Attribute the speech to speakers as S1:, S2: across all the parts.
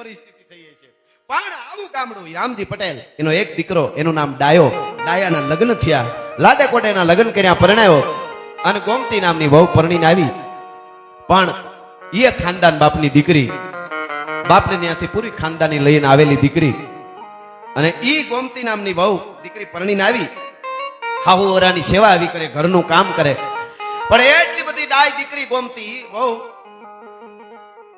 S1: પરિસ્થિતિ થઈ છે. પણ આવું ગામડું રામજી પટેલ, એનો એક દીકરો, એનું નામ ડાયો. ડાયાના લગ્ન થયા, લાડે કોટેના લગ્ન કર્યા, પરણાયો અને ગોમતી નામની વહુ પરણીને આવી. પણ એ ખાનદાન બાપની દીકરી, બાપને ત્યાંથી પૂરી ખાનદાની લઈને આવેલી દીકરી, અને ઈ ગોમતી નામની વહુ દીકરી પરણીને આવી, હાહુ વરાની સેવા આવી કરે, ઘરનું કામ કરે. પણ એટલી બધી ડાય દીકરી ગોમતી વહુ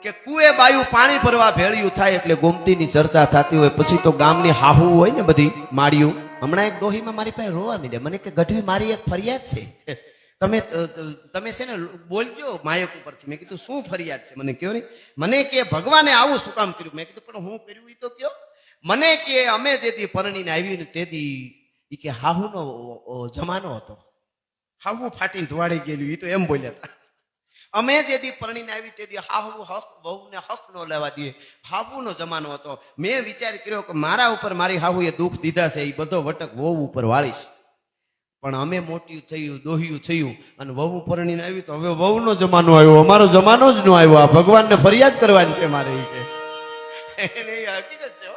S1: કે કુએ બાયું પાણી ભરવા ભેળ્યું થાય એટલે ગોમતીની ચર્ચા થતી હોય. પછી તો ગામની હાહુ હોય ને બધી માળ્યું. હમણાં એક ડોહીમાં મારી પાસે રોવા માંડ્યા, મને કે ગઢવી મારી એક ફરિયાદ છે, તમે છે ને બોલજો માયક ઉપરથી. મેં કીધું શું ફરિયાદ છે, મને કયો નહીં. મને કે ભગવાને આવું શું કામ કર્યું. મેં કીધું પણ હું કર્યું એ તો કયો. મને કે અમે જેથી પરણીને આવી ને તેથી ઈ કે હાહુનો જમાનો હતો, હાહુ ફાટીને ધોવાડી ગયેલું, એ તો એમ બોલ્યા હતા. અમે જેથી પરણીને આવી તેથી હાહુ હક વહુને હક નો લેવા દઈએ, હાહુનો જમાનો હતો. મેં વિચાર કર્યો કે મારા ઉપર મારી હાહુએ દુઃખ દીધા છે, એ બધો વટક વહુ ઉપર વાળીશ. પણ અમે મોટી થયું, દોહિયું થયું અને વહુ પરણીને આવી તો હવે વહુનો જમાનો આવ્યો, અમારો જમાનો જ ન આવ્યો. આ ભગવાનને ફરિયાદ કરવાની છે મારે. એની હકીકત છે.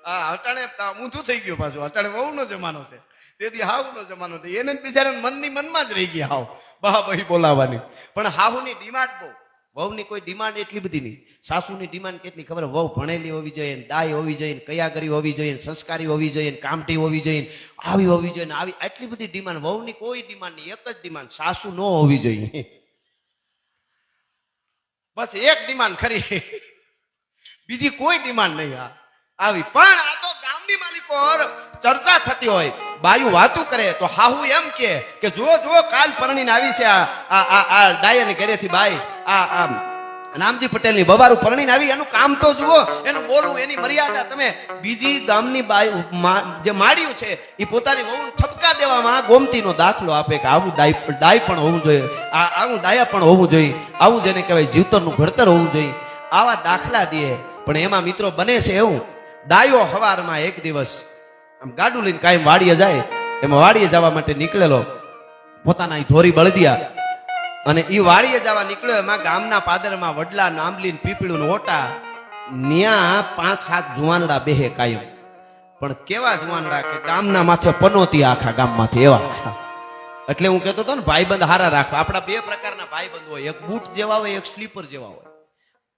S1: હા, અટાણે ઊંધું થઈ ગયું પાછું. અટાણે વહુનો જમાનો છે, તેથી હાહુનો જમાનો છે. એને બિચારા મનની મનમાં જ રહી ગયા હાવ બહાબહી બોલાવાની. પણ હાહુની ડિમાન્ડ બહુ, વહુની કોઈ ડિમાન્ડ એટલી બધી નહીં. સાસુની ડિમાન્ડ કેટલી ખબર? વહુ ભણેલી હોવી જોઈએ, ડાય હોવી જોઈએ, કયાગરી હોવી જોઈએ, સંસ્કારી હોવી જોઈએ, કામટી હોવી જોઈએ, આવી હોવી જોઈએ, આવી આટલી બધી ડિમાન્ડ. વહુની કોઈ ડિમાન્ડ નહીં, એક જ ડિમાન્ડ, સાસુ ન હોવી જોઈએ. બસ એક ડિમાન્ડ ખરી, બીજી કોઈ ડિમાન્ડ નહીં આવી. પણ આ તો ગામની માલિકો ચર્ચા થતી હોય, બાયું વાતું કરે તો હાહુ એમ કે જો કાલ પરણીને આવી છે આ ડાયને ઘરેથી બાઈ, આ રામજી પટેલની બબારું પરણીને આવી, એનું કામ તો જુઓ, એનું બોલવું, એની મર્યાદા. તમે બીજી ગામની બાઈ જે માળ્યું છે એ પોતાની વહુ ઠપકા દેવામાં ગોમતીનો દાખલો આપે કે આવું ડાય પણ હોવું જોઈએ, આવું ડાયા પણ હોવું જોઈએ, આવું જેને કહેવાય જીવતરનું ઘડતર હોવું જોઈએ, આવા દાખલા દે. પણ એમાં મિત્રો બને છે એવું, ડાયો હવારમાં એક દિવસ આમ ગાડું લઈને કાયમ વાડીએ જાય. એમાં વાડીએ જવા માટે નીકળેલો, પોતાના ધોરી બળદિયા, અને ઈ વાડીએ જવા નીકળ્યો. એમાં ગામના પાદરમાં વડલા, આંબલી, પીપળું, ઓટા, ન્યા 5-7 જુવાનડા બેહે કાયમ. પણ કેવા જુવાનડા કે ગામના માથે પનોતી, આખા ગામમાંથી એવા. એટલે હું કહેતો હતો ને, ભાઈબંધ હારા રાખવા. આપણા બે પ્રકારના ભાઈબંધ હોય, એક બૂટ જેવા હોય, એક સ્લીપર જેવા હોય.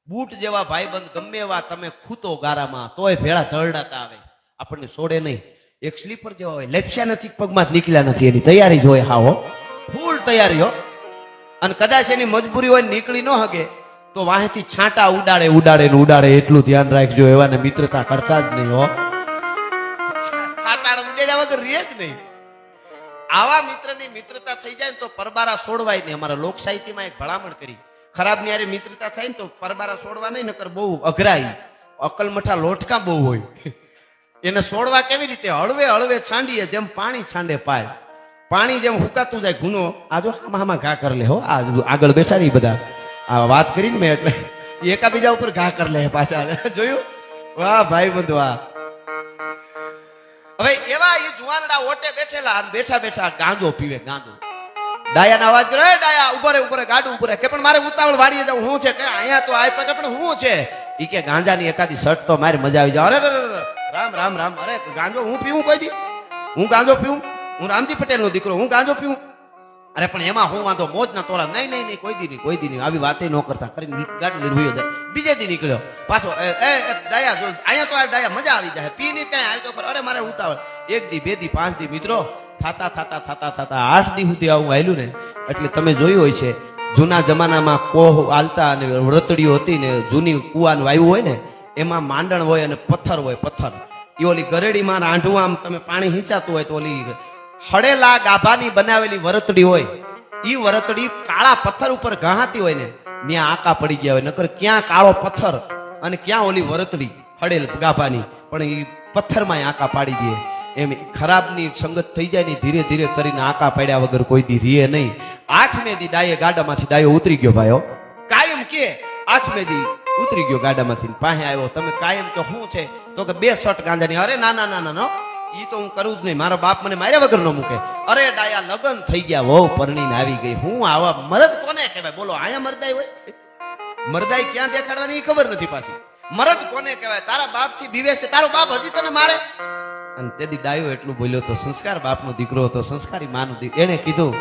S1: બૂટ જેવા ભાઈબંધ ગમે એવા તમે ખૂતો ગારામાં તોય ભેળા ઢળડાતા આવે, આપણને છોડે નહીં. એક સ્લીપર જેવા હોય, લેપસ્યા નથી, પગમાં નીકળ્યા નથી, એની તૈયારી જ હોય, હાવો ફૂલ તૈયારી હો. અને કદાચ એની મજબૂરી હોય, નીકળી ન હગે તો વાહેથી છાંટા ઉડાડે. એટલું ધ્યાન રાખજો, એવાને મિત્રતા કરતા જ નહીં હો. છાંટા ઉડાડ્યા વગર રહે જ નહીં. આવા મિત્રની મિત્રતા થઈ જાય ને તો પરબારા છોડવાય નહીં. અમારા લોક સાહિત્યમાં એક ભલામણ કરી, ખરાબ ની યારે મિત્રતા થાય ને તો પરબારા છોડવા નહીં, નકર બહુ અઘરાઈ, અકલમઠા લોટકા બહુ હોય. એને છોડવા કેવી રીતે? હળવે હળવે છાંડીએ, જેમ પાણી છાંડે પાય. પાણી જેમ હુકાતું જાય ગુનો. આ જો આમાં ઘા કરી લે હો, આ આગળ બેઠા ને બધા આ વાત કરીને મેં, એટલે એકાબીજા ઉપર ઘા કરી લે પાછા. જોયું? વાહ ભાઈ બંધ વાહ. હવે એવા એ જુવાનડા ઓટે બેઠેલા, બેઠા બેઠા ગાંજો પીવે, ગાંજો. ડાયાના અવાજ કરે, ડાયા ઉભો રે, ગાડું ઉભો રે. કે પણ મારે ઉતાવળ વાડીએ જવું. શું છે? કે અહીંયા તો આય પગે, પણ શું છે? ઈ કે ગાંજાની એકાદી શર્ટ તો મારી મજા આવી જાય. અરે રામ રામ રામ. અરે ગાંજો હું પીવું? કોઈ દી હું ગાંજો પીવું? હું રામજી પટેલ નો દીકરો, હું ગાંજો પીવું? અરે પણ એમાં હું વાંધો, મોજ ના તોરા. નહીં, કોઈ દી નહીં. આવી વાતે ન કરતા કરીને ગાડી લઈને હુયો જાય. બીજે દી નીકળ્યો પાછો, ડાયા જો અહીંયા તો આ ડાયા મજા આવી જાય, પી ની ત્યાં આવી તો. અરે મારે ઉતાવળ. 1 દી 2 દી 5 દી મિત્રો થતા 8 દી સુધી આવું આવેલું ને. એટલે તમે જોયું હોય છે, જૂના જમાનામાં કોહ આલતા અને વ્રતડીઓ હતી ને, જૂની કુવાનું વાયુ હોય ને, એમાં માંડણ હોય અને પથ્થર હોય. પથ્થર એ ઓલી ગરેડીમાં રાંઢું આમ તમે પાણી હિંચાતું હોય તો ઓલી હળેલા ગાભાની બનાવેલી વરતડી હોય, ઈ વરતડી કાળા પથ્થર ઉપર ઘાહાતી હોય ને, ત્યાં આકા પડી ગયા હોય. નકર ક્યાં કાળો પથ્થર અને ક્યાં ઓલી વરતડી હળેલ ગાભાની, પણ એ પથ્થરમાં આકા પાડી દે. એમ ખરાબની સંગત થઈ જાય ને, ધીરે ધીરે કરીને આકા પાડ્યા વગર કોઈ દી રીએ નહીં. 8મે દી ડાયે ગાડામાંથી ડાયો ઉતરી ગયો ભાઈઓ. કાયમ કે 8મે દી ઉતરી ગયો ગાડામાંથી, પાસે આવ્યો. તમે કાયમ કે શું છે? તો કે 2 શર્ટ ગાંજાની. અરે ના, ઈ તો હું કરું જ નહીં, મારો બાપ મને માર્યા વગર ન મૂકે. અરે ડાયા લગન થઈ ગયા, વહુ પરણીને આવી ગઈ. હું આવા મરદ કોને કહેવાય? બોલો, અહીંયા મરદાઈ હોય? મરદાઈ ક્યાં દેખાડવાની ખબર નથી પાછી. મરદ કોને કહેવાય? તારા બાપ થી બીવે છે, તારો બાપ હજી તને મારે? અને તેથી ડાયો એટલું બોલ્યો તો સંસ્કાર બાપનો દીકરો હતો, સંસ્કારી માનો દીકરો. એને કીધું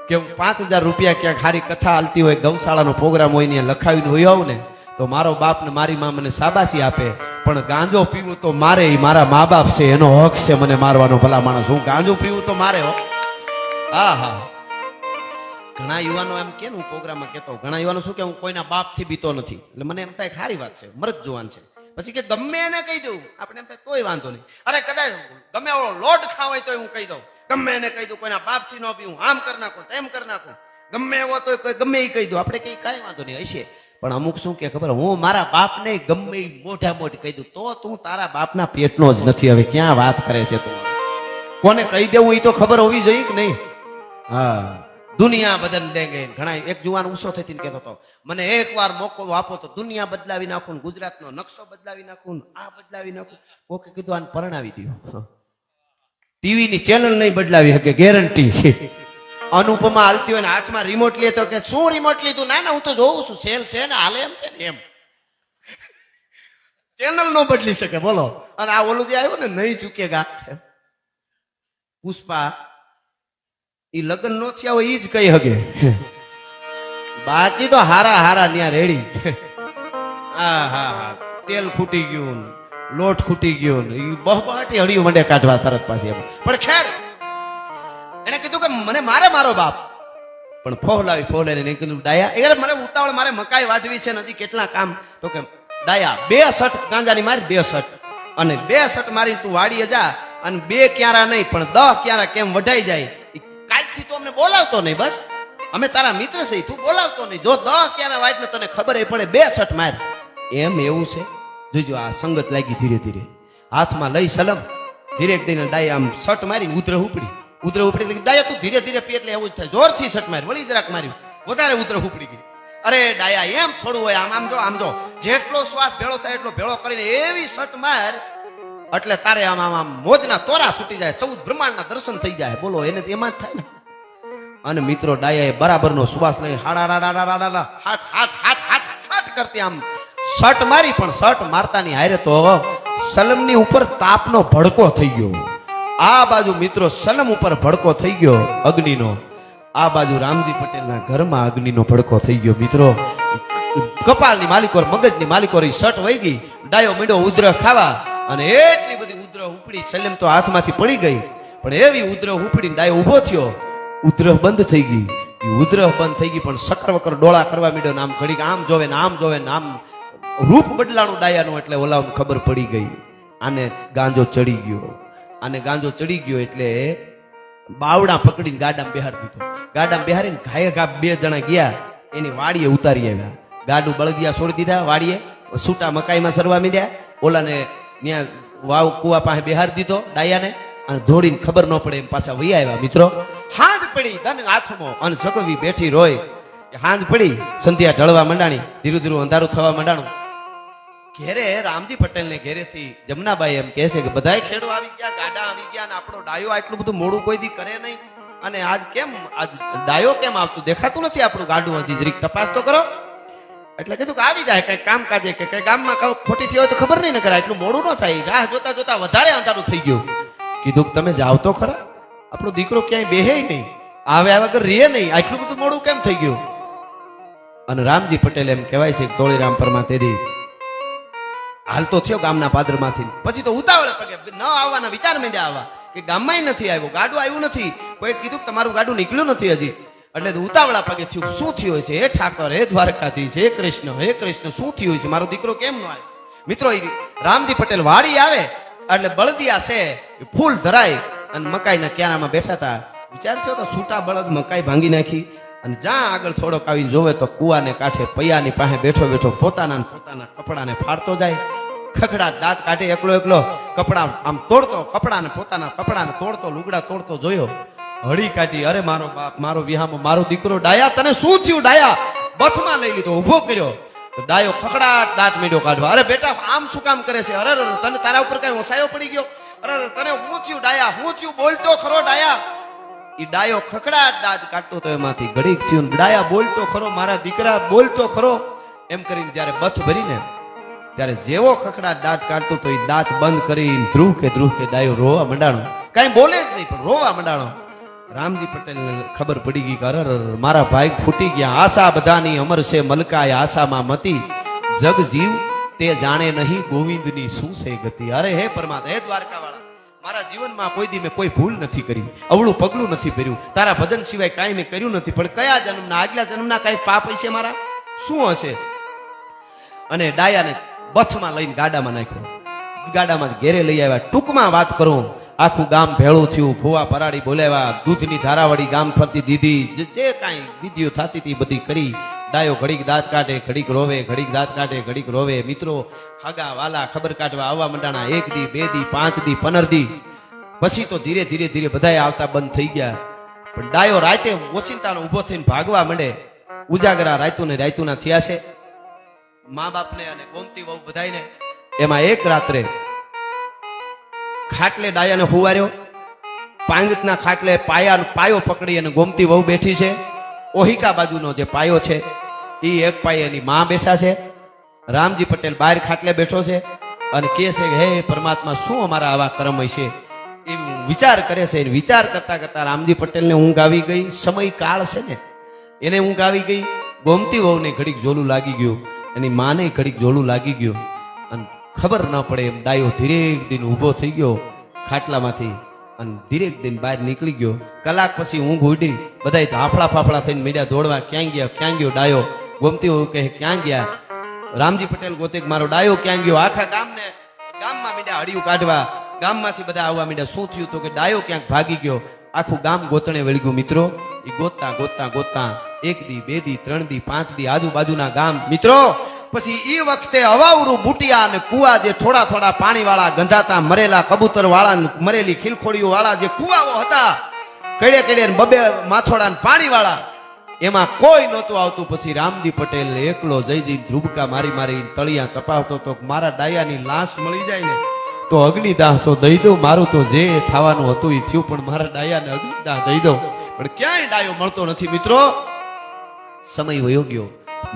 S1: કે હું 5000 રૂપિયા ક્યાંક ખારી કથા હાલતી હોય, ગૌશાળાનો પ્રોગ્રામ હોય ને લખાવીને હોય આવું ને તો મારો બાપ ને મારી માં મને શાબાશી આપે, પણ ગાંજો પીવું તો મારે, ઈ મારા મા બાપ છે, એનો હક છે મને મારવાનો. ભલા માણસ, હું ગાંજો પીવું તો મારે હો. હા હા, ઘણા યુવાનો એમ કે હું પ્રોગ્રામમાં કહેતો, ઘણા યુવાનો શું કે હું કોઈના બાપ થી બીતો નથી. એટલે મને એમ થાય ખારી વાત છે, મરદ જુવાન છે. પછી કે ગમે એને કહી દઉં, આપણે એમ થાય તોય વાંધો નહીં. અરે કદાચ ગમે એવો લોટ ખાવ હોય તો હું કહી દઉં, ગમે એને કહી દઉં, કોઈના બાપ થી ન પીવું, આમ કરી નાખું તેમ કરી નાખું, ગમે એવો તો ગમે એ કહી દઉં, આપણે કઈ કઈ વાંધો નહીં હશે. પણ અમુક શું કે ખબર, હું મારા બાપને ગમે મોઢા મોઢ કહી દઉં તો તું તારા બાપના પેટનો જ નથી. હવે ક્યાં વાત કરે છે તું? કોને કહી દેવું એ તો ખબર હોવી જોઈએ કે નહીં? હા, દુનિયા બદલ દેંગે. ઘણા એક જુવાન ઊંચો થઈને કહેતો હતો, મને એકવાર મોકો આપો તો દુનિયા બદલાવી નાખું, ગુજરાતનો નકશો બદલાવી નાખું, આ બદલાવી નાખું. કોકે કીધું આને પરણાવી દો. ટીવી ની ચેનલ નહીં બદલાવી શકે, ગેરંટી. અનુપમા હાલતી હોય ને હાથમાં રિમોટ લે તો કે શું રિમોટ લીધું? ના ના, હું તો જોઉં છું, સેલ છે ને હાલે એમ છે ને એમ. ચેનલ નો બદલી શકે, બોલો. અને આ ઓલું જે આવ્યું ને નહીં ચૂકેગા, પુષ્પા, ઈ લગ્ન નો થયા હોય ઈ જ કઈ હગે, બાકી તો હારા હારા ન્યા રેડી. હા હા હા, તેલ ખૂટી ગયું, લોટ ખૂટી ગયો, બહબાટી હળિયું મંડે કાઢવા તરત પાછી. પણ ખેર, એને કીધું કે મને મારે મારો બાપ, પણ ફોહલાવી કીધું ડાયા એ મને ઉતાવળ, મારે મકાઈ વાઢવી છે, નથી કેટલા કામ. તો કે ડાયા 2 શર્ટ ગાંજાની મારી, 2 શર્ટ, અને 2 શર્ટ મારી તું વાડીએ જા, અને 2 ક્યારા નહીં પણ 10 ક્યારા કેમ વઢાઈ જાય. કાલથી તું અમને બોલાવતો નહીં, બસ અમે તારા મિત્ર છે, તું બોલાવતો નહીં. જો 10 ક્યારા વાટ ને તને ખબર પડે 2 શર્ટ માર. એમ એવું છે? જોજો આ સંગત લાગી ધીરે ધીરે. હાથમાં લઈ સલમ, ધીરે દઈને ડાયા આમ શર્ટ મારીને ઉધર ઉપડી. ડાયા તું ધીરે ધીરે પી, એટલે એવું જ થાય. જોરથી શર્ટ મારી, વળી જરાક માર્યું, વધારે ઉધર ઉપડી ગઈ. અરે ડાયા એમ થોડું હોય, આમ જો, આમ જો, જેટલો શ્વાસ ભેળો થાય એટલો ભેળો કરીને એવી શર્ટ માર એટલે તારે આમ આમ મોજના તોરા છૂટી જાય, 14 બ્રહ્માંડના દર્શન થઈ જાય. બોલો, એને એમાં જ થાય ને. અને મિત્રો ડાયાએ બરાબરનો શ્વાસ લઈ હાટ કરતી આમ શર્ટ મારી, પણ શર્ટ મારતાની હારે તો સલમની ઉપર તાપનો ભડકો થઈ ગયો. આ બાજુ મિત્રો સલમ ઉપર ભડકો થઈ ગયો અગ્નિનો, આ બાજુ રામજી પટેલના ઘરમાં અગ્નિનો ભડકો થઈ ગયો. મિત્રો કપાળની માલિકોર, મગજની માલિકોર શર્ટ વહી ગઈ. ડાયો મીંડો ઉધર ખાવા, અને એટલી બધી ઉધર ઉપડી, સલમ તો હાથમાંથી પડી ગઈ. પણ એવી ઉધર ઉપડીને ડાયો ઉભો થયો, ઉધરહ બંધ થઈ ગઈ. ઉધરહ બંધ થઈ ગઈ, પણ સકર વકર ડોળા કરવા મીડ્યો. આમ ઘડીક આમ જોવે ને આમ જોવે ને આમ રૂપ બદલાણું ડાયાનું. એટલે ઓલાને ખબર પડી ગઈ, આને ગાંજો ચડી ગયો. આને ગાંજો ચડી ગયો એટલે બાવડા પકડીને ગાડામાં બેહાર દીધો. ગાડામાં બેહારીને ઘાયે ઘા 2 જણા ગયા, એની વાડીએ ઉતારી આવ્યા. ગાડું બળદિયા છોડી દીધા વાડીએ, છૂટા મકાઈમાં સરવા મીડ્યા. ઓલાને ત્યાં વાવ કુવા પાસે બેહાર દીધો ડાયાને, અને ધોડીને ખબર ન પડે એમ પાછા વહી આવ્યા. મિત્રો હાંજ પડી ધન હાથમાં, અને સકવી બેઠી રોય. હાંજ પડી, સંધ્યા ઢળવા માંડાણી, ધીરું ધીરું અંધારું થવા માંડાણું. ઘેરે રામજી પટેલ ને ઘેરેથી જમનાબાઈ એમ કહે છે કે બધાય ખેડો આવી ગયા, ગાડા આવી ગયા, અને આપણો ડાયો આટલું બધું મોડું કોઈ દી કરે નહીં. અને આજ ડાયો કેમ આવતું દેખાતું નથી? આપણું ગાડું હજી જરીક તપાસ તો કરો. એટલે કીધું કે આવી જાય, કઈ કામ કાજે કે કઈ ગામમાં ખોટી થઈ હોય તો ખબર નહીં ને કરાય, એટલું મોડું ન થાય. રાહ જોતા જોતા વધારે અંધારું થઈ ગયું. કીધું તમે જાવ તો ખરા, આપણો દીકરો ક્યાંય બેહે નહીં, આવે આ વગર રે નહીં, આટલું બધું મોડું કેમ થઈ ગયું? અને રામજી પટેલ એમ કહેવાય છે કે તોળીરામ પરમા તેદી હાલતો થયો ગામના પાદરમાંથી. પછી તો ઉતાવળે પગે ન આવવાના વિચાર માંડ્યા આવા, કે ગામમાં નથી આવ્યો, ગાડું આવ્યું નથી. કોઈ કીધું કે તમારું ગાડું નીકળ્યું નથી હજી. એટલે ઉતાવળા પગે થયું, શું થયું છે? હે ઠાકર, હે દ્વારકાધીશ, હે કૃષ્ણ, શું થયું છે? મારો દીકરો કેમ ન આવ્યો? મિત્રો રામજી પટેલ વાડી આવે એટલે બળદિયા છે ફૂલ ધરાય, અને મકાઈના ક્યારામાં બેઠા હતા. વિચાર છો તો છૂટા બળદ મકાઈ ભાંગી નાખી, અને જ્યાં આગળ થોડોક આવીને જોવે તો કુવાને કાંઠે પૈયાની પાસે બેઠો બેઠો પોતાના કપડાને ફાડતો જાય. ખખડા દાંત કાઢે, એકલો કપડા આમ તોડતો, પોતાના કપડાને તોડતો, લુગડા તોડતો જોયો. હળી કાઢી, અરે મારો બાપ, મારો વિહામો, મારો દીકરો. ડાયા તને શું થયું? ડાયા બથમાં લઈ લીધો, ઉભો કર્યો. તો ડાયો ખખડા દાંત મીડો કાઢવા. અરે બેટા આમ શું કામ કરે છે? અરે તને તારા ઉપર કઈ ઓસાયો પડી ગયો? અરે તને હું થયું ડાયા? હું થયું? બોલતો ખરો ડાયા? ઈ ડાયો ખખડા દાંત કાઢતો તો એમાંથી ઘડીક થયું, ડાયા બોલતો ખરો, મારા દીકરા બોલતો ખરો. એમ કરીને જયારે બથ ભરીને ત્યારે જેવો ખખડાટ દાંત કાઢતો તો એ દાંત બંધ કરી ધ્રુવ કે ડાયો રોવા મંડાણો. કઈ બોલે જ નહીં પણ રોવા મંડાણો. રામજી પટેલને ખબર પડી ગઈ કે અરર મારા ભાઈ ફૂટી ગયા. આશા બધાની અમર છે મલકાય આશામાં મતી, જગ જીવ તે જાણે નહીં ગોવિંદની શું છે ગતિ. અરે હે પરમાત્મા, હે દ્વારકાવાળા, મારા જીવનમાં કોઈ દી મેં કોઈ ભૂલ નથી કરી, અવળું પગલું નથી ભર્યું, તારા ભજન સિવાય કાંઈ મેં કર્યું નથી. પણ કયા જન્મના, આગલા જન્મના કાંઈ પાપ હશે મારા? શું હશે? અને ડાયાને બથમાં લઈને ગાડામાં નાખ્યો. ગાડામાં ઘેરે લઈ આવ્યા. ટૂંકમાં વાત કરું, આખું ગામ ભેળું થયું. ફુવા પરાડી બોલાવ્યા, દૂધની ધારાવાળી ગામ ફરતી દીધી, જે કાંઈ વિધિઓ થતી હતી બધી કરી. ડાયો ઘડીક દાંત કાઢે, ઘડીક રોવે, ઘડીક દાંત કાઢે, ઘડીક રોવે. મિત્રો હાગા વાલા ખબર કાઢવા આવવા મંડાણા. 1 દી 2 દી 5 દી 15 દી. પછી તો ધીરે ધીરે બધાએ આવતા બંધ થઈ ગયા. પણ ડાયો રાતે ઓચિંતાનો ઉભો થઈને ભાગવા માંડે. ઉજાગરા રાયતું ને રાયતુના થયા છે મા બાપને અને ગોમતી વહુ બધાને. એમાં એક રાત્રે ખાટલે ડાયાને હુવાર્યો. પાંગતના ખાટલે પાયો પકડી અને ગોમતી વહુ બેઠી છે. ઓહિકા બાજુનો જે પાયો છે એ એક પાયે એની માં બેઠા છે. રામજી પટેલ બહાર ખાટલે બેઠો છે અને કહે છે કે હે પરમાત્મા, શું અમારા આવા કર્મ હશે? એ વિચાર કરે છે. વિચાર કરતા કરતા રામજી પટેલને ઊંઘ આવી ગઈ. સમય કાળ છે ને, એને ઊંઘ આવી ગઈ. ગોમતી વહુને ઘડીક જોલું લાગી ગયું, એની માને ઘડીક જોલું લાગી ગયું. અને ખબર ન પડે એમ ડાયો ધીરે દિન ઊભો થઈ ગયો ખાટલામાંથી અને ધીરે દિન બહાર નીકળી ગયો. કલાક પછી ઊંઘ ઉડી. બધા હાફળા ફાફડા થઈને મીડિયા દોડવા, ક્યાં ગયો ડાયો? ગોમતી વહુ કહે ક્યાં ગયા? રામજી પટેલ ગોતે મારો ડાયો ક્યાં ગયો? આખા ગામમાં મીડિયા હડિયું કાઢવા, ગામમાંથી બધા આવવા મીડિયા. શું થયું? તો કે ડાયો ક્યાંક ભાગી ગયો. આખું ગામ ગોતણે વળગ્યું. મિત્રો એ ગોતતા 1 દી 2 દી 3 દી 5 દી આજુબાજુના ગામ. મિત્રો પછી એ વખતે અવાવરું બુટિયા અને કુવા, જે થોડા પાણી વાળા ગંધાતા મરેલા કબૂતર વાળા, મરેલી ખીલખોડીઓ વાળા જે કુવાઓ હતા, કડે બબે માથોડા પાણી વાળા, એમાં કોઈ નહોતું આવતું. પછી રામજી પટેલ એકલો જઈ ધ્રુબકા મારી તળિયા તપાવતો તો મારા ડાયાની લાશ મળી જાય ને તો અગ્નિદાહ તો દઈ દઉં. મારું તો જે થવાનું હતું એ થયું, પણ મારા ડાયાને અગ્નિદાહ દઈ દઉં. પણ ક્યાંય ડાયો મળતો નથી. મિત્રો સમય વયો ગયો.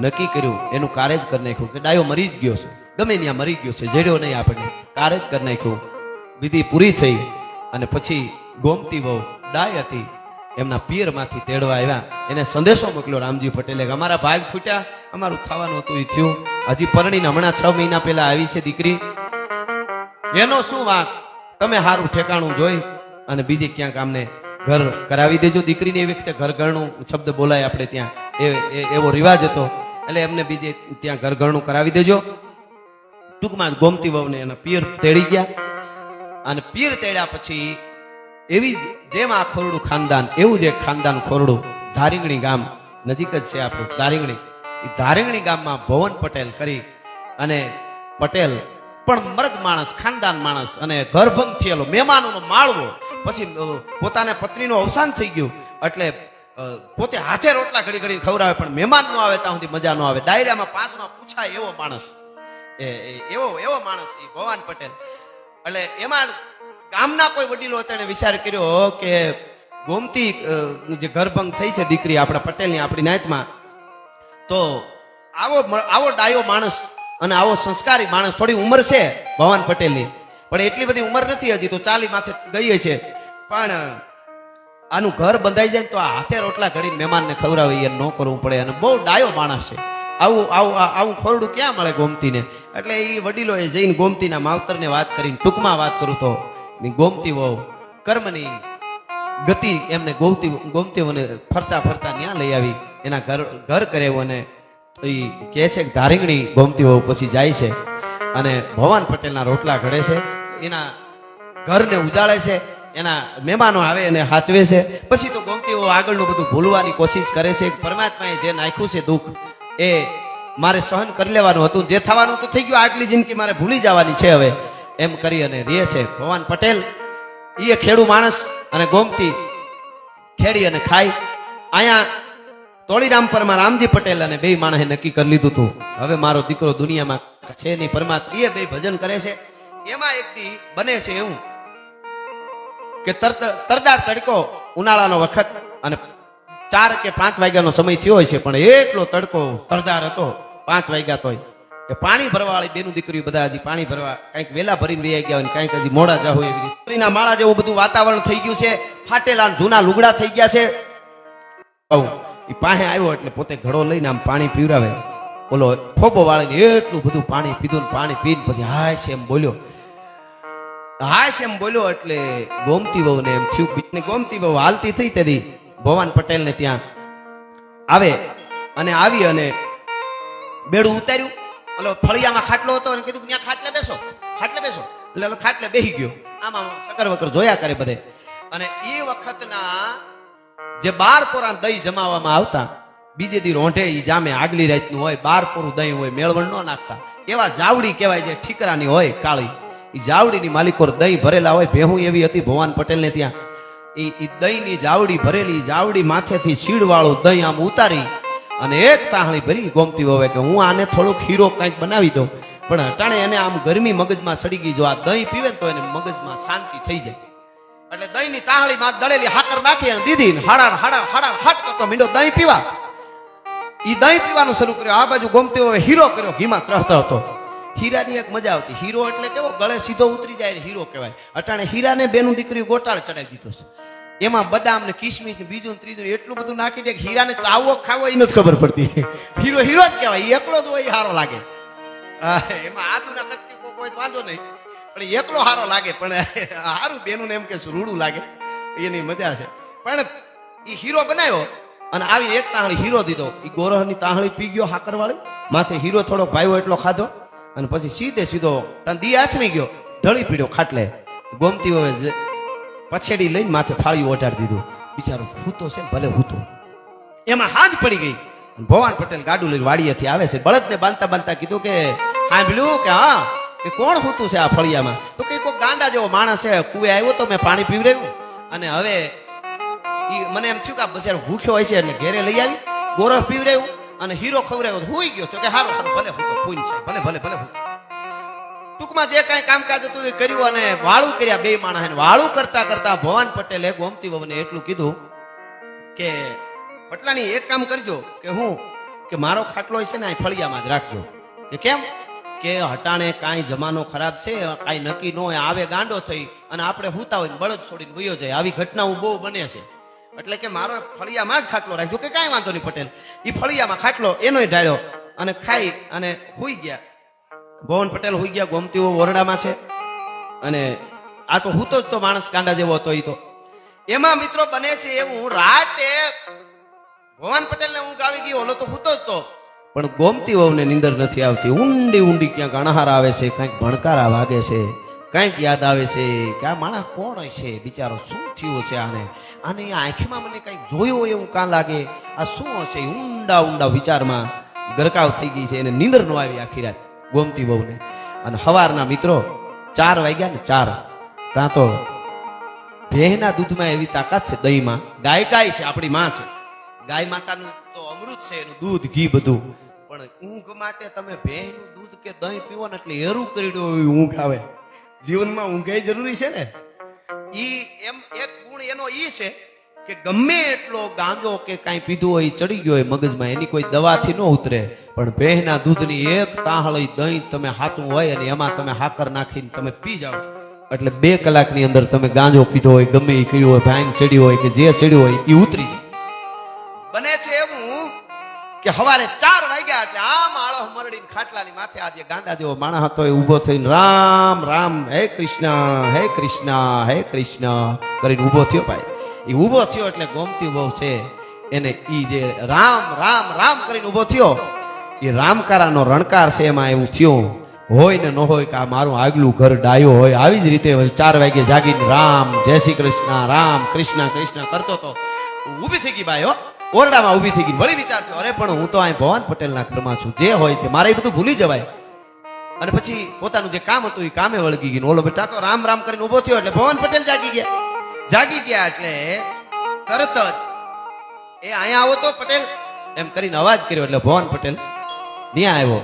S1: નક્કી કર્યું, એનું કાર્ય જ કરી નાખ્યું કે ડાયો મરી જ ગયો છે, ગમે ત્યાં મરી ગયો છે, જેડ્યો નહીં આપણને. કાર્ય જ કરી નાખ્યું. વિધિ પૂરી થઈ અને પછી ગોમતી વહુ ડાય હતી, એમના પિયરમાંથી તેડવા આવ્યા. એને સંદેશો મોકલ્યો રામજી પટેલે કે અમારા ભાગ ફૂટ્યા, અમારું થવાનું હતું એ થયું. હજી પરણીને હમણાં 6 મહિના પહેલા આવી છે દીકરી. એનો શું વાંક? તમે સારું ઠેકાણું જોઈ અને બીજી ક્યાંક આમને ઘર કરાવી દેજો. દીકરીને એવી વખતે ઘરનું શબ્દ બોલાય આપણે ત્યાં, એવો રિવાજ હતો. એટલે એમને બીજે ત્યાં ઘરનું કરાવી દેજો. ટૂંકમાં ગોમતી વહુને એના પિયર તેડી ગયા. અને પિયર તેડ્યા પછી એવી જેમ આ ખોરડું ખાનદાન, એવું જ એક ખાનદાન ખોરડું ધારીંગણી ગામ નજીક જ છે આપણું ધારીંગણી. એ ધારીંગણી ગામમાં ભવન પટેલ કરી અને પટેલ પણ મર્દ માણસ, ખાનદાન માણસ અને ઘરભંગ થયેલો, મહેમાનોનો માળવો. પછી પોતાને પત્નીનું અવસાન થઈ ગયું એટલે પોતે હાથે રોટલા ઘડી ખવડાવે, પણ મહેમાન નો આવે ત્યાં સુધી મજા ન આવે. ડાયરામાં પાસમાં પૂછાય એવો માણસ, એવો માણસ એ ભવાન પટેલ. એટલે એમાં ગામના કોઈ વડીલો તેને વિચાર કર્યો કે ગોમતી જે ઘરભંગ થઈ છે દીકરી આપણા પટેલની, આપણી નાયતમાં, તો આવો ડાયો માણસ અને આવો સંસ્કારી માણસ, થોડી ઉંમર છે ભવાન પટેલની, પણ એટલી બધી ઉંમર નથી હજી, તો 40 માથે ગઈ છે. પણ આનું ઘર બંધાઈ જાય તો આ હાથે રોટલા ઘડીને મહેમાનને ખવડાવી એ ન કરવું પડે. અને બહુ ડાયો માણસ છે. આવું ખોરડું ક્યાં મળે ગોમતીને? એટલે એ વડીલોએ જઈને ગોમતીના માવતરને વાત કરીને, ટૂંકમાં વાત કરું તો ગોમતી વહુ કર્મની ગતિ એમને ગોમતી વહુને ફરતા ત્યાં લઈ આવી, એના ઘર કરાવ્યું. અને એ કહે છે કે ધારીંગણી ગોમતી વહુ પછી જાય છે અને ભવાન પટેલના રોટલા ઘડે છે, એના ઘરને ઉજાળે છે, એના મહેમાનો આવે એને હાચવે છે. પછી તો ગોમતી વહુ આગળનું બધું ભૂલવાની કોશિશ કરે છે. પરમાત્માએ જે નાખ્યું છે દુઃખ એ મારે સહન કરી લેવાનું હતું, જે થવાનું તો થઈ ગયું, આગલી જિંદગી મારે ભૂલી જવાની છે હવે, એમ કરી અને રહે છે. ભવાન પટેલ એ ખેડૂ માણસ અને ગોમતી ખેડી અને ખાઈ. અહીંયા તોળીરામપરમાં રામજી પટેલ અને બે માણસે નક્કી કરી લીધું હતું હવે મારો દીકરો દુનિયામાં છે નહીં. પરમાત્મા એ બે ભજન કરે છે. એમાં એક દી બને છે એવું કે તરદાર તડકો, ઉનાળાનો વખત અને 4 કે 5 વાગ્યાનો સમય થયો હોય છે, પણ એટલો તડકો તરદાર હતો 5 વાગ્યા તોય કે પાણી ભરવા વાળી બેનું દીકરીઓ બધા હજી પાણી ભરવા કંઈક વેલા ભરીને વહી ગયા હોય, કંઈક હજી મોડા જા હોય એવી રીતે માળા જેવું બધું વાતાવરણ થઈ ગયું છે, ફાટેલા જૂના લુગડા થઈ ગયા છે. એ પાસે આવ્યો એટલે પોતે ઘડો લઈને આમ પાણી પીવરાવે. બોલો ખોબો વાળીને એટલું બધું પાણી પીધું ને પાણી પીને પછી હાય એમ બોલ્યો એટલે ગોમતી વહુ ને એમ થયું. ગોમતી વહુ હાલતી થઈ તેથી ભવાન પટેલ ને ત્યાં આવે અને આવી અને બેડું ઉતાર્યું. ઓલો ફળિયામાં ખાટલો હતો અને કીધું ત્યાં ખાટલે બેસો એટલે ખાટલે બેસી ગયો. આમાં સકર વકર જોયા કરે બધે. અને એ વખતના જે 12 પોરા દહીં જમાવામાં આવતા, બીજે દી રોંઢે ઈ જામે આગલી રાતનું હોય, 12 પોરું દહીં હોય, મેળવણ ન નાખતા, એવા જાવડી કહેવાય જે ઠીકરાની હોય કાળી, ઈ જાવડીની માલિકો દહીં ભરેલા હોય. ભેહું એવી હતી ભવાન પટેલ ને ત્યાં. ઈ દહીંની જાવડી ભરેલી, જાવડી માથેથી શીડ વાળું દહીં આમ ઉતારી અને એક તાહળી ભરી ગોમતી વહુએ કે હું આને થોડોક હીરો કંઈક બનાવી દઉં. પણ અટાણે એને આમ ગરમી મગજમાં સડી ગઈ. જો આ દહીં પીવે તો એને મગજમાં શાંતિ થઈ જાય. એટલે દહીંની તાહળી માં દળેલી હાકર નાખી અને દીધી હાડા હાટ કરતો મીંડો દહીં પીવા. ઈ દહીં પીવાનું શરૂ કર્યું. આ બાજુ ગોમતી વહુએ હીરો કર્યો, ઘીમાં ત્રહતો હતો. હીરાની એક મજા આવતી. હીરો એટલે કેવો ગળે સીધો ઉતરી જાય, હીરો કહેવાય. અટાણે હીરાને બેનું દીકરી ગોટાળ ચડાવી દીધો છે. એમાં બદામ ને કિસમિસ ને બીજું ત્રીજું એટલું બધું નાખી દે કે હીરાને ચાવો ખાવો એ નથી ખબર પડતી. હીરો જ કહેવાય. એકલો જ હોય સારો લાગે. એમાં આદુ ના કટકી કોઈ વાંધો નહીં, પણ એકલો સારો લાગે. પણ સારું બેનું એમ કે રૂડું લાગે, એની મજા છે. પણ એ હીરો બનાવ્યો અને આવી એક તાહળી હીરો દીધો. એ ગોરહની તાહળી પી ગયો હાકર વાળી, માથે હીરો થોડો ભાઈઓ એટલો ખાધો અને પછી સીધો દી આચમી ગયો, ઢળી પીડ્યો ખાટલે. ગોમતી વહુએ પછેડી લઈને માથે ફાળીઓ ઓઢાડી દીધું. બિચારો હૂતો છે ભલે હૂતો. એમાં હાજ પડી ગઈ. ભવાન પટેલ ગાડું લઈને વાડીએથી આવે છે. બળદને બાંધતા કીધું કે સાંભળ્યું કે હા કે કોણ હૂતું છે આ ફળિયામાં? તો કે કોઈ ગાંડા જેવો માણસ છે, કુએ આવ્યો તો મેં પાણી પીવડાવ્યું અને હવે મને એમ થયું કે આ બજાર ભૂખ્યો હોય છે એટલે ઘેરે લઈ આવી, ગોરખ પીવડાવ્યું અને હીરો ખવડાવ્યો, હોઈ ગયો. તો કે હારું ભલે હૂતો ફૂન છે, ભલે ટૂંકમાં જે કઈ કામકાજ હતું એ કર્યું અને વાળું કર્યા બે માણસ. વાળું કરતા ભવાન પટેલે ગોમતી વહુને એટલું કીધું કે પટલાની એક કામ કરજો કે હું કે મારો ખાટલો છે ને આ ફળિયામાં જ રાખજો. કે કેમ? કે હટાણે કાંઈ જમાનો ખરાબ છે, કાંઈ નક્કી ન હોય, આવે ગાંડો થઈ અને આપણે હુતા હોય બળદ છોડીને વયો જાય, આવી ઘટનાઓ બહુ બને છે. એટલે કે મારો ફળિયામાં જ ખાટલો રાખજો. કે કાંઈ વાંધો નહીં પટેલ. એ ફળિયામાં ખાટલો એનોય ઢાળ્યો અને ખાઈ અને હુઈ ગયા. ભવન પટેલ હોઈ ગયા. ગોમતી વહુ ઓરડામાં છે અને આ તો હૂતો જ તો માણસ ગાંડા જેવો હતો. એ તો એમાં મિત્રો બને છે એવું, રાતે ભવાન પટેલ ને ઊંઘ આવી ગઈ, ઓલો તો હૂતો જ તો, પણ ગોમતી વહુને નીંદર નથી આવતી. ઊંડી ક્યાંક અણહાર આવે છે, કંઈક ભણકારા વાગે છે, કંઈક યાદ આવે છે કે આ માણસ કોણ હોય છે, બિચારો શું થયું છે આને આંખમાં મને કંઈક જોયું હોય એવું કાં લાગે, આ શું હશે? ઊંડા વિચારમાં ગરકાવ થઈ ગઈ છે. એને નીંદર ન આવી આખી રાત ગોમતી વહુને. અને સવારના મિત્રો 4 વાગ્યા ને 4 ત્યાં તો ભેહના દૂધમાં એવી તાકાત છે, દહીંમાં. ગાય છે, આપણી માં છે. ગાય માતાનું તો અમૃત છે, એનું દૂધ ઘી બધું. પણ ઊંઘ માટે તમે ભેહનું દૂધ કે દહીં પીવો ને એટલે એરું કરી દો ઊંઘ આવે. જીવનમાં ઊંઘ જરૂરી છે ને. ઈ એમ એક ગુણ એનો ઈ છે કે ગમે એટલો ગાંજો કે કાંઈ પીધું હોય ચડી ગયો હોય મગજમાં, એની કોઈ દવાથી ન ઉતરે. પણ ભેહના દૂધની એક તાહળી દહીં તમે હાથું હોય અને એમાં તમે હાકર નાખીને તમે પી જાઓ એટલે 2 કલાકની અંદર તમે ગાંજો પીધો હોય, ગમે એ કર્યું હોય, ભાંગ ચડ્યું હોય કે જે ચડ્યું હોય એ ઉતરી જાય. બને છે એવું કે સવારે 4 વાગ્યા એટલે આમ આળો મરડીને ખાટલાની માથે આ જે ગાંડા જેવો માણસ હતો એ ઉભો થઈને રામ રામ હે કૃષ્ણ હે કૃષ્ણ હે કૃષ્ણ કરીને ઉભો થયો. ભાઈ એ ઉભો થયો એટલે ગોમતી વહુ છે એને ઈ જે રામ રામ રામ કરીને ઉભો થયો, એ રામકારાનો રણકાર છે. એમાં એવું થયું હોય ને ન હોય કે આ મારું આગલું ઘર ડાયો હોય. આવી જ રીતે 4 વાગે જાગીને રામ જય શ્રી કૃષ્ણ રામ કૃષ્ણ કૃષ્ણ કરતો તો ઊભી થઈ ગઈ બાઈ. ઓરડામાં ઊભી થઈ ગઈ. વળી વિચાર છે અરે પણ હું તો અહીં ભવાન પટેલના ઘરમાં છું, જે હોય તે મારે બધું ભૂલી જવાય. અને પછી પોતાનું જે કામ હતું એ કામે વળગી ગઈ. ઓલો બેટા તો રામ રામ કરીને ઉભો થયો એટલે ભવાન પટેલ જાગી ગયા એટલે તરત જ એ અહીંયા આવો તો પટેલ એમ કરીને અવાજ કર્યો એટલે ભવાન પટેલ ત્યાં આવ્યો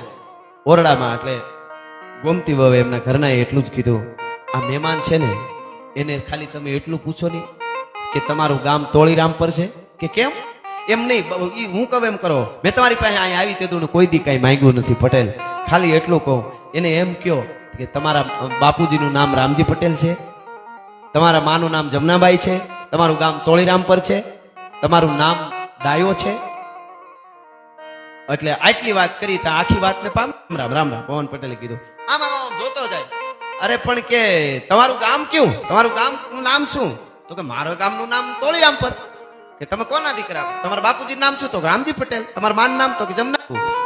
S1: ઓરડામાં. એટલે ગોમતી વહુએ એમના ઘરના એટલું જ કીધું, આ મહેમાન છે ને એને ખાલી તમે એટલું પૂછો નહીં કે તમારું ગામ તોળીરામ પર છે કે કેમ? એમ નહીં, હું કહું એમ કરો. મેં તમારી પાસે અહીંયા આવી તે કોઈ દી કઈ માંગ્યું નથી પટેલ, ખાલી એટલું કહું, એને એમ કયો કે તમારા બાપુજીનું નામ રામજી પટેલ છે, તમારા માનું નામ જમનાબાઈ છે, તમારું ગામ તોળીરામપર છે, તમારું નામ ડાયો છે. એટલે આટલી વાત કરી તો આખી વાતને પામ રામ રામ રામ પવન પટેલે કીધું. આમ આમ આમ જોતો જાય. અરે પણ કે તમારું ગામ કયું, તમારું ગામનું નામ શું? તો કે મારું ગામનું નામ તોળીરામપર. કે તમે કોના દીકરા? તમારા બાપુજી નામ શું? તો રામજી પટેલ. તમારું માનું નામ? તો કે જમના.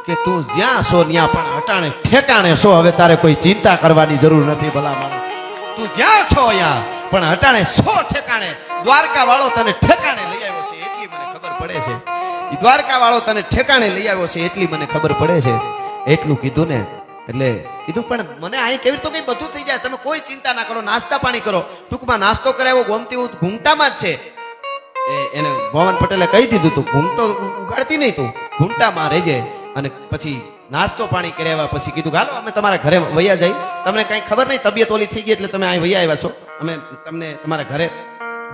S1: કે તું જ્યાં છો ત્યાં પણ અટાણે ઠેકાણે છો, હવે તારે કોઈ ચિંતા કરવાની જરૂર નથી. ભલા માણસ, તું જ્યાં છો અહીંયા પણ અટાણે છો ઠેકાણે. દ્વારકા વાળો તને ઠેકાણે લઈ આવ્યો છે એટલી મને ખબર પડે છે. દ્વારકા વાળો તને ઠેકાણે લઈ આવ્યો છે એટલી મને ખબર પડે છે. એટલું કીધું ને એટલે કીધું પણ મને અહીં કેવી રીતે કઈ બધું થઈ જાય, તમે કોઈ ચિંતા ના કરો, નાસ્તા પાણી કરો. ટૂંકમાં નાસ્તો કરાવ્યો ગોમતી ઘૂંટામાં જ છે. એને ભવન પટેલે કહી દીધું તું ઘૂંટો ઉગાડતી નહીં, તું ઘૂંટામાં રહેજે. અને પછી નાસ્તો પાણી કર્યા પછી કીધું હાલો અમે તમારા ઘરે વૈયા જાય. તમને કઈ ખબર નહીં, તબિયત ઓલી થઈ ગઈ એટલે તમે અહીં વૈયા આવ્યા છો. અમે તમને તમારા ઘરે.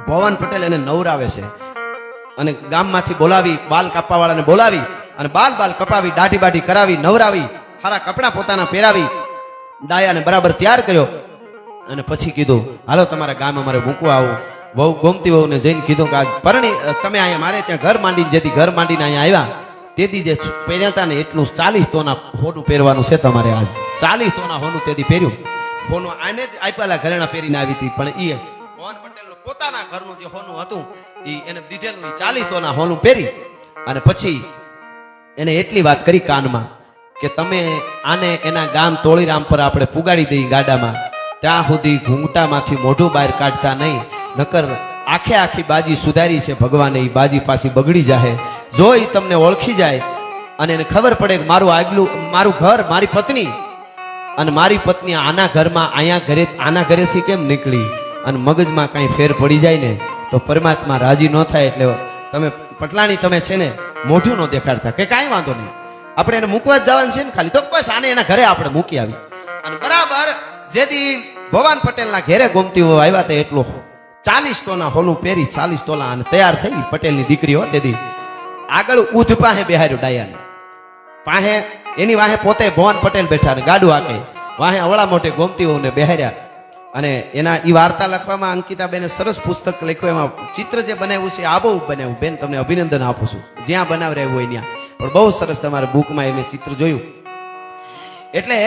S1: ભવન પટેલ એને નવરાવે છે અને ગામમાંથી બોલાવી, બાલ કાપવા વાળાને બોલાવી અને બાલ કપાવી, દાઢી બાઢી કરાવી, નવરાવી, સારા કપડા પોતાના પહેરાવી, ડાયાને બરાબર તૈયાર કર્યો. અને પછી કીધું હાલો તમારા ગામ અમારે મૂકવા આવું. બહુ ગોમતી વહુને જઈને કીધું કે આજ પરણી તમે અહીંયા મારે ત્યાં ઘર માંડીને, જેથી ઘર માંડીને અહીંયા આવ્યા તેથી જે પહેર્યા હતા ને એટલું 40 તોના હોનું પહેરવાનું છે તમારે. આજ 40 તોના હોનું તેથી પહેર્યું. હોનું આને જ આપ્યાલા ઘરેણા પહેરીને આવી હતી, પણ એ ભવન પટેલનું પોતાના ઘરનું જે હોનું હતું એ એને દીધેલું. 40 તોના હોનું પહેરી અને પછી એને એટલી વાત કરી કાનમાં કે તમે આને એના ગામ તોળીરામ પર આપણે પુગાડી દઈ ગાડામાં, ત્યાં સુધી ઘૂંઘટામાંથી મોઢું બહાર કાઢતા નહીં, નકર આખી બાજી સુધારી છે ભગવાને, એ બાજી પાછી બગડી જાય. જો એ તમને ઓળખી જાય અને એને ખબર પડે કે મારું આગલું, મારું ઘર, મારી પત્ની અને મારી પત્ની આના ઘરમાં અહીંયા ઘરે, આના ઘરેથી કેમ નીકળી અને મગજમાં કઈ ફેર પડી જાય ને તો પરમાત્મા રાજી ન થાય. એટલે તમે પટલાણી તમે છે ને મોઢું ન દેખાડતા કે કાંઈ વાંધો નહીં, આપણે એને મૂકવા જ જવાનું છે ને ખાલી, તો બસ આને એના ઘરે આપણે મૂકી આવી. અને બરાબર જેથી ભવન પટેલના ઘેરે ગોમતી આવ્યા હતા એટલું 40 તોના હોલું પહેરી 40 તોલા અને તૈયાર થઈ પટેલની દીકરી હો. તેથી આગળ ઉધ પાસે બેહાર્યો ડાયાને પાસે, એની વાહે પોતે ભવન પટેલ બેઠા ને ગાડું આકે વાહે અવળા મોટે ગોમતી વહુને બેહાર્યા. અને એના ઈ વાર્તા લખવામાં અંકિતાબેને સરસ પુસ્તક લખ્યું. એમાં ચિત્ર જે બનાવ્યું છે આબો બનાવ્યું. બેન તમને અભિનંદન આપું છું, જ્યાં બનાવરાયું હોય ત્યાં, પણ બહુ સરસ તમારા બુકમાં મેં ચિત્ર જોયું. એટલે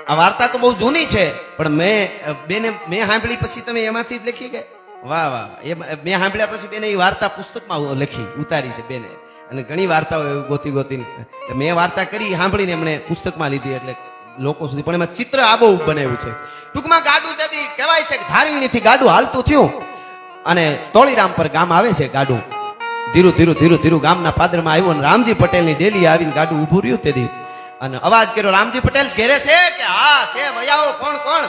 S1: આ વાર્તા તો બહુ જૂની છે, પણ મેં સાંભળી પછી તમે એમાંથી જ લખી કે વાહ વાહ. એ મેં સાંભળ્યા પછી બેને એ વાર્તા પુસ્તકમાં લખી ઉતારી છે બેને. અને ઘણી વાર્તાઓ ગોતી મેં વાર્તા કરી, સાંભળીને એમણે પુસ્તકમાં લીધી એટલે લોકો સુધી. પણ એમાં ચિત્ર આબો બનાવ્યું છે. ટૂંકમાં ગાડું તેથી કહેવાય છે કે ધારીણીથી ગાડું હાલતું થયું અને તોળીરામ પર ગામ આવે છે. ગાડું ધીરું ગામના પાદરમાં આવ્યું અને રામજી પટેલની ડેલી આવીને ગાડું ઉભું રહ્યું. તેથી અને અવાજ કર્યો, રામજી પટેલ ઘેરે છે? કે હા છે, વયાવો. કોણ?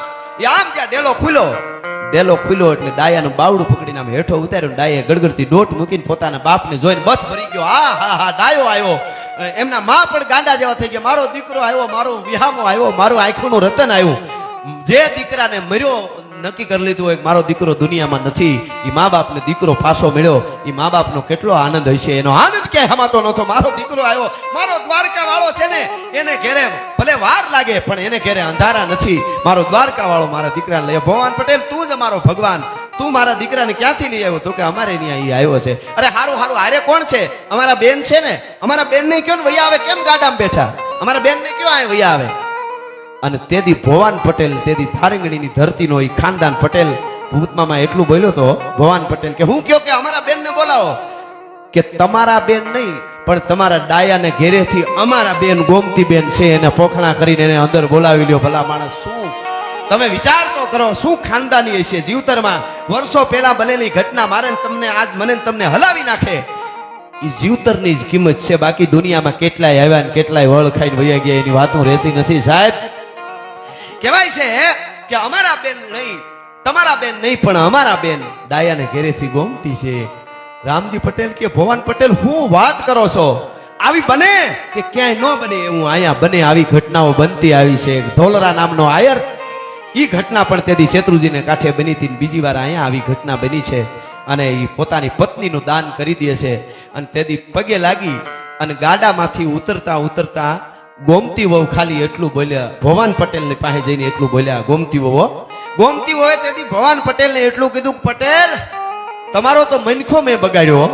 S1: આમ જ્યાં ડેલો ખુલ્યો એટલે ડાયાનું બાવડું પકડીને આમ હેઠો ઉતાર્યો. ડાયે ગડગડતી દોટ મૂકીને પોતાના બાપને જોઈને બસ ભરી ગયો. હા ડાયો આવ્યો. એમના માં પણ ગાંડા જેવા થઈ ગયા. મારો દીકરો આવ્યો, મારો વિહામો આવ્યો, મારું આંખોનું રતન આવ્યું. જે દીકરાને મર્યો નક્કી કરી લીધું હોય મારો દીકરો દુનિયામાં નથી, એ મા બાપને દીકરો ફાંસો મળ્યો, એ મા બાપનો કેટલો આનંદ હશે. એનો આનંદ ક્યાંય હમાતો નતો. મારો દીકરો આવ્યો, મારો દ્વારકા વાળો છે ને, એને ઘેરે ભલે વાર લાગે પણ એને ઘેરે અંધારા નથી. મારો દ્વારકા વાળો મારા દીકરાને લઈ. ભગવાન પટેલ તું જ અમારો ભગવાન, તું મારા દીકરાને ક્યાંથી લઈ આવ્યો? તો કે અમારે ત્યાં ઈ આવ્યો છે. અરે હારું હારે કોણ છે? અમારા બેન છે ને. અમારા બેન ને કયો ને વૈયા આવે, કેમ ગાડામાં બેઠા? અમારા બેન ને કયો આ વૈયા આવે? અને તેથી ભવાન પટેલ, તેથી ધારંગડીની ધરતીનો ઈ ખાનદાન પટેલ ભૂતમામાં એટલું બોલ્યો તો ભવાન પટેલ કે હું કયો કે અમારા બેન ને બોલાવો. કે તમારા બેન નહીં પણ તમારા ડાયાને ઘેરેથી અમારા બેન ગોમતી બેન છે એને પોખણા કરીને એને અંદર બોલાવી લ્યો. ભલા માણસ, શું તમે વિચાર તો કરો, શું ખાનદાની હશે. જીવતરમાં વર્ષો પહેલા બનેલી ઘટના મારે તમને આજ મને તમને હલાવી નાખે. એ જીવતરની જ કિંમત છે. બાકી દુનિયામાં કેટલાય આવ્યા ને કેટલાય વળ ખાઈને વયા ગયા એની વાતો રહેતી નથી સાહેબ. કહેવાય છે કે અમારા બેન નહીં, તમારા બેન નહીં પણ અમારા બેન ડાયાને ઘેરેથી ગોમતી છે. રામજી પટેલ કે ભવાન પટેલ હું વાત કરો છો? આવી બને કે ક્યાંય ન બને એવું અહીંયા બને. આવી ઘટનાઓ બનતી આવી છે. ધોલરા નામનો આયર, ઈ ઘટના પણ તેથી શેત્રુજીને કાંઠે બની હતી. બીજી વાર અહીંયા આવી ઘટના બની છે. અને એ પોતાની પત્નીનું દાન કરી દે છે. અને તેથી પગે લાગી અને ગાડામાંથી ઉતરતા ગોમતી વહુ ખાલી એટલું બોલ્યા ભવાન પટેલ ની પાસે જઈને એટલું બોલ્યા ગોમતી વહુ ગોમતી વહુએ તેથી ભવાન પટેલ ને એટલું કીધું પટેલ તમારો તો મનખો મેં બગાડ્યો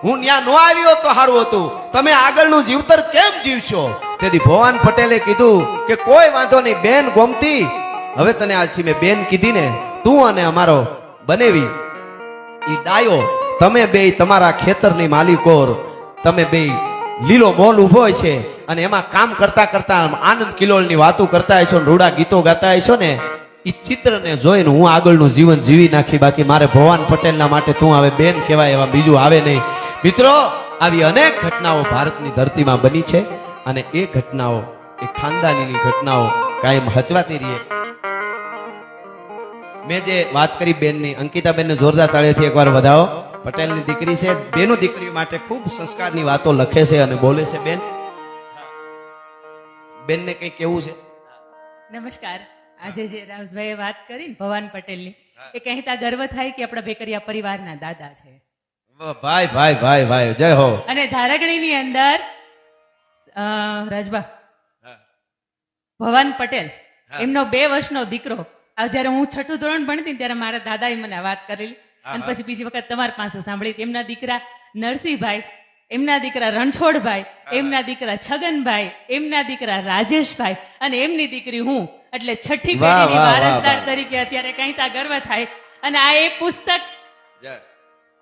S1: હું ત્યાં નો આવ્યો તો સારું હતું તમે આગળનું જીવતર કેમ જીવશો તેથી ભવાન પટેલે કીધું કે કોઈ વાંધો નહીં બેન ગોમતી હવે તને આજથી મેં બેન કીધી ને તું અને અમારો બનેવી ઈ ડાયો તમે બે તમારા ખેતરની માલિકોર તમે બે લીલો મોલ ઉભો છે અને એમાં કામ કરતા કરતા આનંદ કિલોલની વાતો કરતા હશો રૂડા ગીતો ગાતા હશો ને ઈ ચિત્રને જોઈને હું આગળનું જીવન જીવી નાખી બાકી મારે ભવાન પટેલના માટે તું હવે બેન કહેવાય એવા બીજું આવે નહીં મિત્રો આવી અનેક ઘટનાઓ ભારતની ધરતીમાં બની છે અને એ ઘટનાઓ એ ખાનદાનીની ઘટનાઓ કાયમ હચવાતી રહે મેં જે વાત કરી બેનની અંકિતાબેનને જોરદાર તાળીઓથી એકવાર વધાવો પટેલની દીકરી છે બેનો દીકરી માટે ખૂબ સંસ્કારની વાતો લખે છે અને બોલે છે બેનને કઈ કેવું છે
S2: નમસ્કાર આજે જે રાજભાઈએ વાત કરી ને ભવાન પટેલની એ કહેતા ગર્વ થાય કે આપણા બેકરિયા પરિવારના દાદા છે
S1: ભાઈ ભાઈ ભાઈ ભાઈ જય હો
S2: અને ધારગણીની અંદર રાજભા ભવાન પટેલ એમનો 2 વર્ષનો દીકરો જયારે હું 6ઠું ધોરણ ભણતી ત્યારે મારા દાદાએ મને આ વાત કરેલી અને પછી બીજી વખત તમારી પાસે સાંભળી એમના દીકરા નરસિંહભાઈ એમના દીકરા રણછોડભાઈ એમના દીકરા છગનભાઈ એમના દીકરા રાજેશભાઈ અને એમની દીકરી હું એટલે 6ઠી પેઢીની વારસદાર તરીકે અત્યારે કહેતા ગર્વ થાય અને આ એક પુસ્તક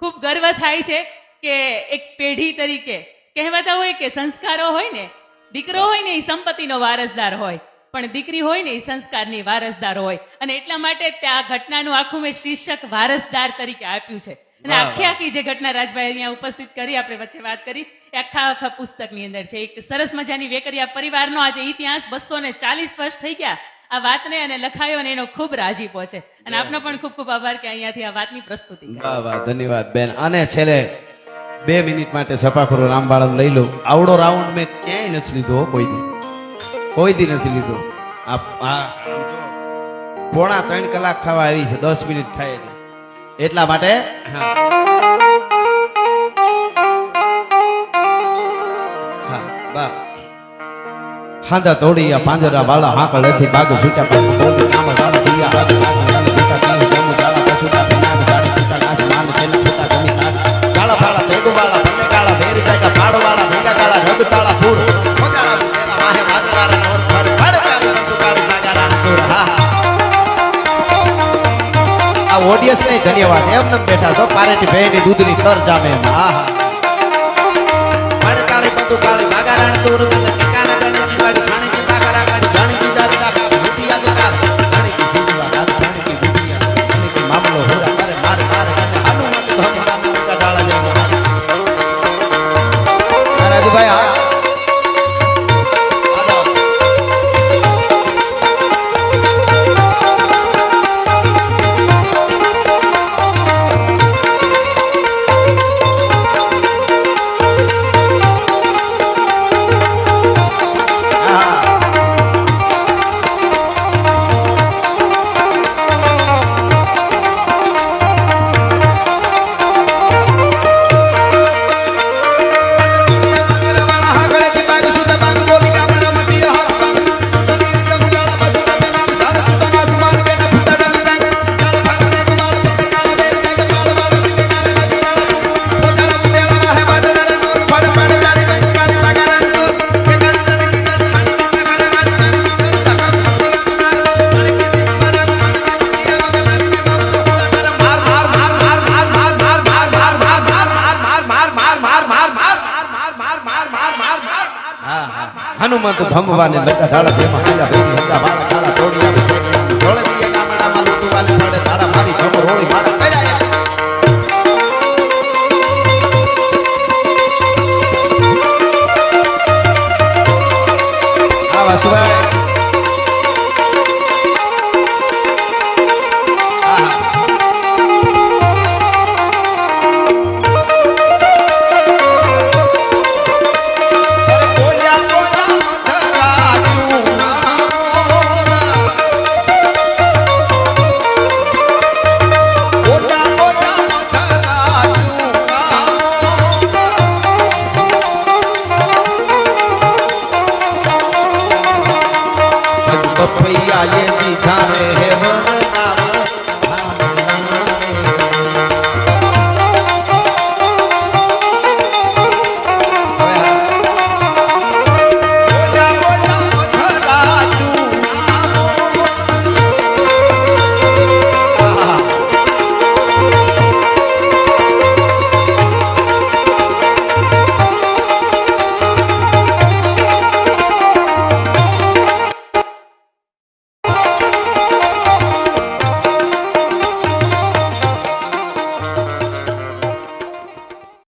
S2: ખૂબ ગર્વ થાય છે કે એક પેઢી તરીકે કહેવાતા હોય કે સંસ્કારો હોય ને દીકરો હોય ને એ સંપત્તિનો વારસદાર હોય પણ દીકરી હોય ને એ સંસ્કારની વારસદાર હોય અને એટલા માટે ત્યાં ઘટનાનું આખું મેં શીર્ષક વારસદાર તરીકે આપ્યું છે અને આખી જે ઘટના રાજભાઈ અહીંયા ઉપસ્થિત કરી આપણે વચ્ચે વાત કરી એ આખા પુસ્તકની અંદર છે એક સરસ મજાની વેકરિયા પરિવારનો આજે ઇતિહાસ 240 વર્ષ થઈ ગયા આ વાતને અને લખાયો ને એનો ખૂબ રાજીપો છે અને આપનો પણ ખૂબ ખૂબ આભાર કે અહીંયાથી આ વાતની પ્રસ્તુતિ
S1: વાહ વાહ ધન્યવાદ બેન અને છેલ્લે 2 મિનિટ માટે સપાખરો રામબાળમ લઈ લો આવડો રાઉન્ડ મેં ક્યાંય નથી લીધો કોઈ દી નથી લીધો આ પોણા 3 કલાક થવા આવી છે 10 મિનિટ થાય છે એટલા માટે હાંજા તોડી પાંજરા વાળા હાકળેથી બાગ છૂટા ઓડિયન્સ ને ધન્યવાદ એમને બેઠા છો પારેટી ભેની દૂધની તર જામે કાળી બધું કાળી બાગારાણ તોર મામલો હોરા કરે મારે રાજુભાઈ હનુમંત ભમવાને લગા ઢાળ બે મહાલા ભેગી હંગા વાળા કાળા તોડિયા